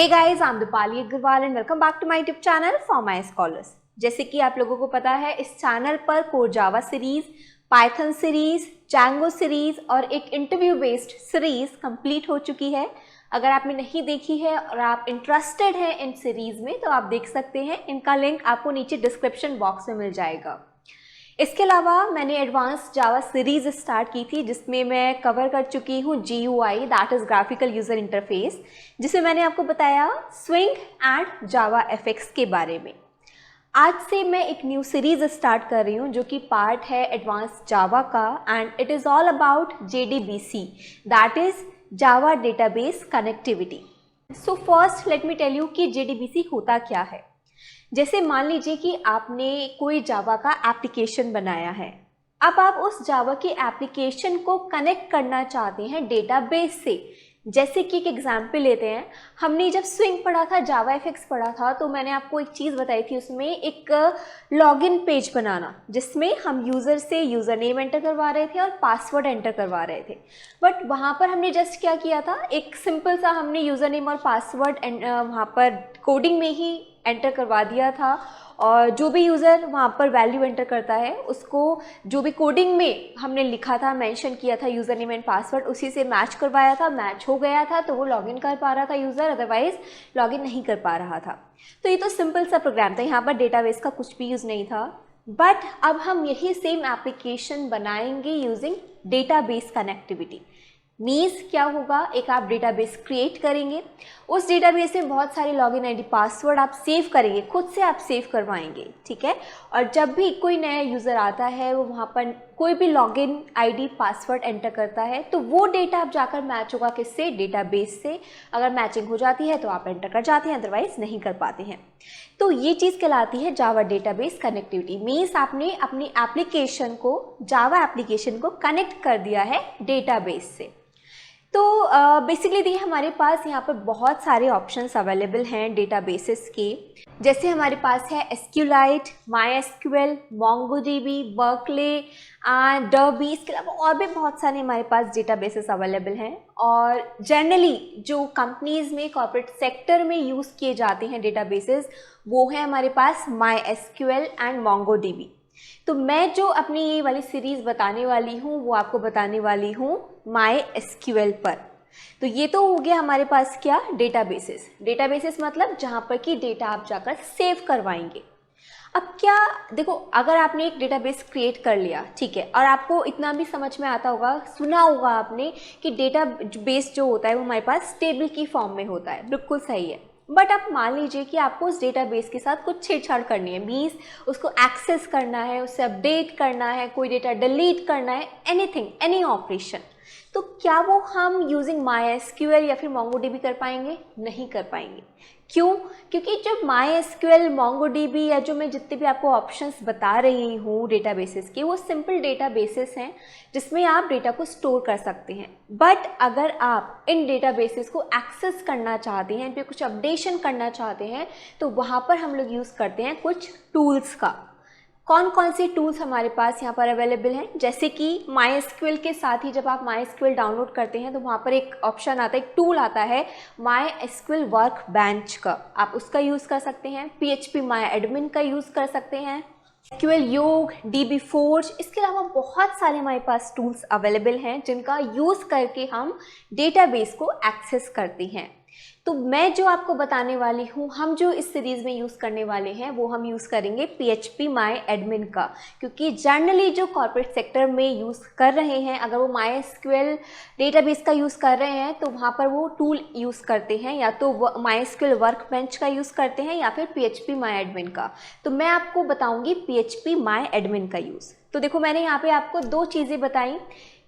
Hey guys, I am Deepali Agarwal and welcome back to my YouTube channel for my scholars. जैसे कि आप लोगों को पता है, इस चैनल पर core Java series, Python series, Django series और एक इंटरव्यू बेस्ड सीरीज कंप्लीट हो चुकी है। अगर आपने नहीं देखी है और आप इंटरेस्टेड हैं इन सीरीज में तो आप देख सकते हैं। इनका लिंक आपको नीचे डिस्क्रिप्शन बॉक्स में मिल जाएगा। इसके अलावा मैंने एडवांस जावा सीरीज स्टार्ट की थी जिसमें मैं कवर कर चुकी हूँ GUI, that is graphical user interface, जिसमें मैंने आपको बताया स्विंग एंड जावा एफएक्स के बारे में। आज से मैं एक न्यू सीरीज स्टार्ट कर रही हूँ जो कि पार्ट है एडवांस जावा का, and it is all about JDBC, that is Java database connectivity. So first let me tell you कि JDBC होता क्या है। जैसे मान लीजिए कि आपने कोई जावा का एप्लीकेशन बनाया है। अब आप उस जावा की एप्लीकेशन को कनेक्ट करना चाहते हैं डेटाबेस से। जैसे कि एक एग्जाम्पल लेते हैं, हमने जब स्विंग पढ़ा था, जावा एफएक्स पढ़ा था, तो मैंने आपको एक चीज़ बताई थी, उसमें एक लॉगिन पेज बनाना जिसमें हम यूज़र से यूज़र नेम एंटर करवा रहे थे और पासवर्ड एंटर करवा रहे थे। बट वहाँ पर हमने जस्ट क्या किया था, एक सिंपल सा हमने यूज़र नेम और पासवर्ड वहाँ पर कोडिंग में ही एंटर करवा दिया था, और जो भी यूज़र वहाँ पर वैल्यू एंटर करता है उसको जो भी कोडिंग में हमने लिखा था, मेंशन किया था यूज़र नेम एंड पासवर्ड, उसी से मैच करवाया था। मैच हो गया था तो वो लॉगिन कर पा रहा था यूज़र, अदरवाइज लॉगिन नहीं कर पा रहा था। तो ये तो सिंपल सा प्रोग्राम था, यहाँ पर डेटाबेस का कुछ भी यूज़ नहीं था। बट अब हम यही सेम एप्लीकेशन बनाएंगे यूजिंग डेटाबेस कनेक्टिविटी। मीन्स क्या होगा, एक आप डेटाबेस क्रिएट करेंगे, उस डेटाबेस में बहुत सारे लॉगिन आईडी पासवर्ड आप सेव करेंगे, खुद से आप सेव करवाएंगे, ठीक है। और जब भी कोई नया यूज़र आता है, वो वहाँ पर कोई भी लॉगिन आईडी पासवर्ड एंटर करता है तो वो डेटा आप जाकर मैच होगा किससे, डेटाबेस से। अगर मैचिंग हो जाती है तो आप एंटर कर जाते हैं, अदरवाइज नहीं कर पाते हैं। तो ये चीज़ कहलाती है जावा डेटाबेस कनेक्टिविटी। मीन्स आपने अपनी एप्लीकेशन को, जावा एप्लीकेशन को कनेक्ट कर दिया है डेटाबेस से। तो बेसिकली देखिए, हमारे पास यहाँ पर बहुत सारे ऑप्शंस अवेलेबल हैं डेटाबेसेस के। जैसे हमारे पास है SQLite, MySQL, MongoDB, Berkeley, Derby। इसके अलावा और भी बहुत सारे हमारे पास डेटाबेसेस अवेलेबल हैं। और जनरली जो कंपनीज़ में, कॉर्पोरेट सेक्टर में यूज़ किए जाते हैं डेटाबेसेस, वो है हमारे पास MySQL एंड MongoDB। तो मैं जो अपनी ये वाली सीरीज़ बताने वाली हूँ वो आपको बताने वाली हूँ MySQL पर। तो ये तो हो गया हमारे पास क्या, डेटाबेसेस। डेटाबेसेस मतलब जहाँ पर कि डेटा आप जाकर सेव करवाएंगे। अब क्या देखो, अगर आपने एक डेटाबेस क्रिएट कर लिया, ठीक है, और आपको इतना भी समझ में आता होगा, सुना होगा आपने कि डेटाबेस जो होता है वो हमारे पास टेबल की फॉर्म में होता है, बिल्कुल सही है। बट आप मान लीजिए कि आपको उस डेटाबेस के साथ कुछ छेड़छाड़ करनी है, मीन्स उसको एक्सेस करना है, उसे अपडेट करना है, कोई डेटा डिलीट करना है, एनीथिंग, एनी ऑपरेशन। तो क्या वो हम यूजिंग MySQL या फिर MongoDB कर पाएंगे? नहीं कर पाएंगे। क्यों? क्योंकि जो MySQL, MongoDB या जो मैं जितने भी आपको ऑप्शंस बता रही हूँ डेटाबेसेस के, वो सिंपल डेटाबेसेस हैं जिसमें आप डेटा को स्टोर कर सकते हैं। बट अगर आप इन डेटाबेसेस को एक्सेस करना चाहते हैं, इन पर कुछ अपडेशन करना चाहते हैं, तो वहाँ पर हम लोग यूज़ करते हैं कुछ टूल्स का। कौन कौन से टूल्स हमारे पास यहाँ पर अवेलेबल हैं? जैसे कि MySQL के साथ ही जब आप MySQL डाउनलोड करते हैं तो वहाँ पर एक ऑप्शन आता है, एक टूल आता है MySQL वर्कबेंच का, आप उसका यूज़ कर सकते हैं। PHP MyAdmin का यूज़ कर सकते हैं, SQL योग, DBForge। इसके अलावा बहुत सारे हमारे पास टूल्स अवेलेबल हैं जिनका यूज़ करके हम डेटाबेस को एक्सेस करते हैं। तो मैं जो आपको बताने वाली हूँ, हम जो इस सीरीज़ में यूज़ करने वाले हैं वो हम यूज़ करेंगे PHP MyAdmin का, क्योंकि जनरली जो कॉर्पोरेट सेक्टर में यूज़ कर रहे हैं, अगर वो MySQL डेटाबेस का यूज़ कर रहे हैं तो वहाँ पर वो टूल यूज़ करते हैं, या तो MySQL वर्कबेंच का यूज़ करते हैं या फिर PHP MyAdmin का। तो मैं आपको बताऊँगी PHP MyAdmin का यूज़। तो देखो, मैंने यहाँ पे आपको दो चीज़ें बताई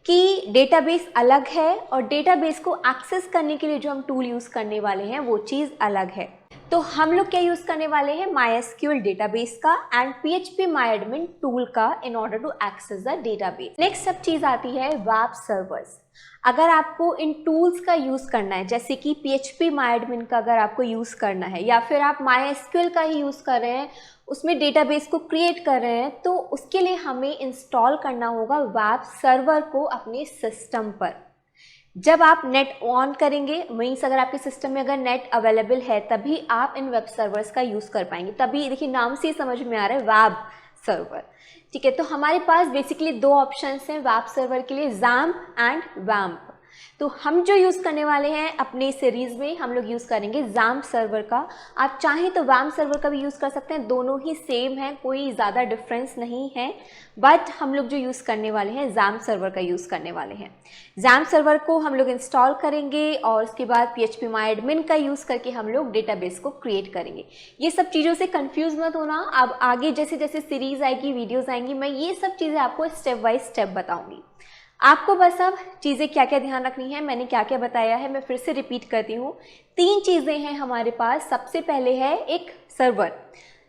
कि डेटाबेस अलग है और डेटाबेस को एक्सेस करने के लिए जो हम टूल यूज़ करने वाले हैं वो चीज़ अलग है। तो हम लोग क्या यूज़ करने वाले हैं, MySQL डेटाबेस का एंड PHP MyAdmin टूल का in order to access the database. Next सब चीज़ आती है वेब सर्वर्स। अगर आपको इन टूल्स का यूज़ करना है, जैसे कि PHP MyAdmin का अगर आपको यूज़ करना है, या फिर आप MySQL का ही यूज़ कर रहे हैं, उसमें डेटाबेस को क्रिएट कर रहे हैं, तो उसके लिए हमें इंस्टॉल करना होगा वेब सर्वर को अपने सिस्टम पर। जब आप नेट ऑन करेंगे, मीन्स अगर आपके सिस्टम में अगर नेट अवेलेबल है तभी आप इन वेब सर्वर्स का यूज़ कर पाएंगे। तभी देखिए नाम से ही समझ में आ रहा है वेब सर्वर, ठीक है। तो हमारे पास बेसिकली दो ऑप्शंस हैं वेब सर्वर के लिए, XAMPP एंड WAMP। तो हम जो यूज़ करने वाले हैं अपने सीरीज़ में, हम लोग यूज़ करेंगे XAMPP सर्वर का। आप चाहें तो WAMP सर्वर का भी यूज़ कर सकते हैं, दोनों ही सेम है, कोई ज़्यादा डिफरेंस नहीं है। बट हम लोग जो यूज़ करने वाले हैं XAMPP सर्वर का यूज़ करने वाले हैं। XAMPP सर्वर को हम लोग इंस्टॉल करेंगे और उसके बाद phpMyAdmin का यूज़ करके हम लोग डेटाबेस को क्रिएट करेंगे। ये सब चीज़ों से कंफ्यूज मत होना, अब आगे जैसे जैसे सीरीज़ आएगी, वीडियोज़ आएंगी, मैं ये सब चीज़ें आपको स्टेप बाय स्टेप बताऊँगी। आपको बस अब चीज़ें क्या क्या ध्यान रखनी है, मैंने क्या क्या बताया है मैं फिर से रिपीट करती हूँ। 3 चीज़ें हैं हमारे पास। सबसे पहले है एक सर्वर,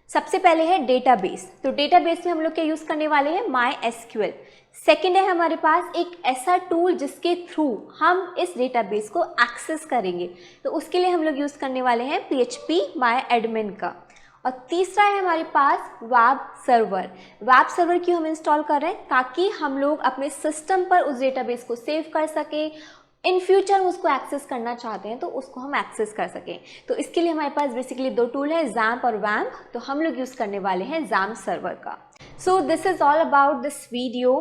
सबसे पहले है डेटाबेस। तो डेटाबेस में हम लोग क्या यूज़ करने वाले हैं, MySQL। सेकेंड है हमारे पास एक ऐसा टूल जिसके थ्रू हम इस डेटाबेस को एक्सेस करेंगे, तो उसके लिए हम लोग यूज़ करने वाले हैं phpMyAdmin का। और तीसरा है हमारे पास वेब सर्वर। वेब सर्वर क्यों हम इंस्टॉल कर रहे हैं, ताकि हम लोग अपने सिस्टम पर उस डेटाबेस को सेव कर सकें, इन फ्यूचर उसको एक्सेस करना चाहते हैं तो उसको हम एक्सेस कर सकें। तो इसके लिए हमारे पास बेसिकली 2 टूल है, XAMPP और WAMP। तो हम लोग यूज़ करने वाले हैं XAMPP सर्वर का। So this is all about this video.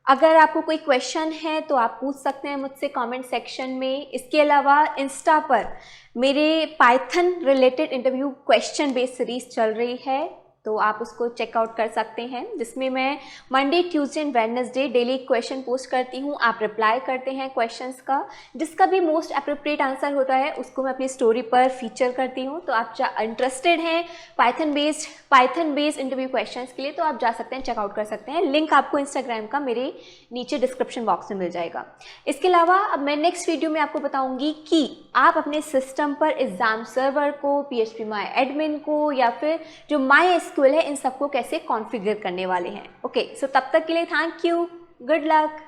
अगर आपको कोई क्वेश्चन है तो आप पूछ सकते हैं मुझसे कमेंट सेक्शन में। इसके अलावा इंस्टा पर मेरे Python related interview question based series चल रही है, तो आप उसको चेकआउट कर सकते हैं, जिसमें मैं Monday, Tuesday and Wednesday daily question post करती हूँ। आप रिप्लाई करते हैं क्वेश्चंस का, जिसका भी मोस्ट अप्रोप्रिएट आंसर होता है उसको मैं अपनी स्टोरी पर फीचर करती हूँ। तो आप इंटरेस्टेड हैं पाइथन बेस्ड इंटरव्यू क्वेश्चंस के लिए तो आप जा सकते हैं, चेकआउट कर सकते हैं। लिंक आपको इंस्टाग्राम का मेरे नीचे डिस्क्रिप्शन बॉक्स में मिल जाएगा। इसके अलावा अब मैं नेक्स्ट वीडियो में आपको बताऊँगी कि आप अपने सिस्टम पर इस XAMPP सर्वर को, phpMyAdmin को या फिर जो MySQL है, इन सबको कैसे कॉन्फ़िगर करने वाले हैं। ओके, सो तब तक के लिए थैंक यू, गुड लक।